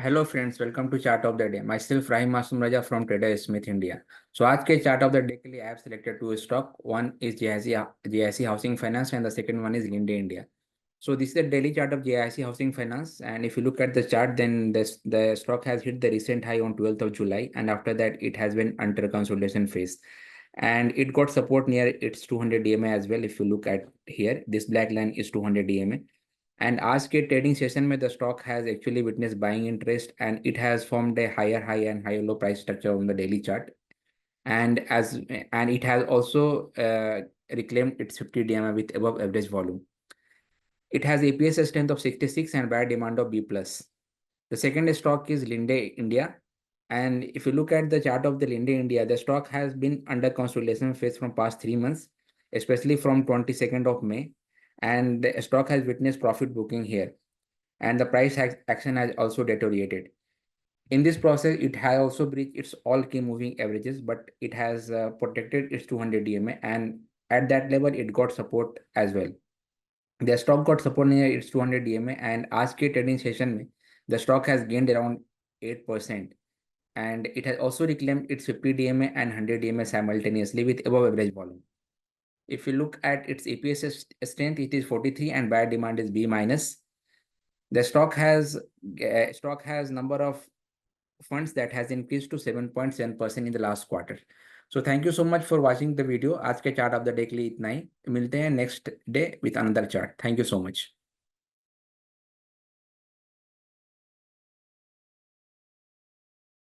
Hello friends, welcome to chart of the day. Myself Rahim Masoom Raza from trader smith India. So आज के chart of the day के लिए I have selected two stock. One is GIC housing finance and the second one is Linde India. So this is the daily chart of GIC Housing Finance, and if you look at the chart, then the stock has hit the recent high on 12th of July, and after that it has been under consolidation phase, and it got support near its 200 DMA as well. If you look at here, this black line is 200 DMA. And आज के trading session में the stock has actually witness buying interest and it has formed a higher high and higher low price structure on the daily chart. And it has also reclaimed its 50 DMA with above average volume. It has APS strength of 66 and buyer demand of B+. The second stock is Linde India. And if you look at the chart of the Linde India, the stock has been under consolidation phase from past 3 months, especially from 22nd of May. And the stock has witnessed profit booking here. And the price action has also deteriorated. In this process, it has also breached its all key moving averages, but it has protected its 200 DMA. And at that level, it got support as well. The stock got support near its 200 DMA, and आज के trading session में the stock has gained around 8%, and it has also reclaimed its 50 DMA and 100 DMA simultaneously with above average volume. If you look at its APS strength, it is 43 and buyer demand is B minus. The stock has number of funds that has increased to 7.7% in the last quarter. So thank you so much for watching the video. आज के chart of the day के लिए इतना ही. मिलते हैं next day with another chart. Thank you so much.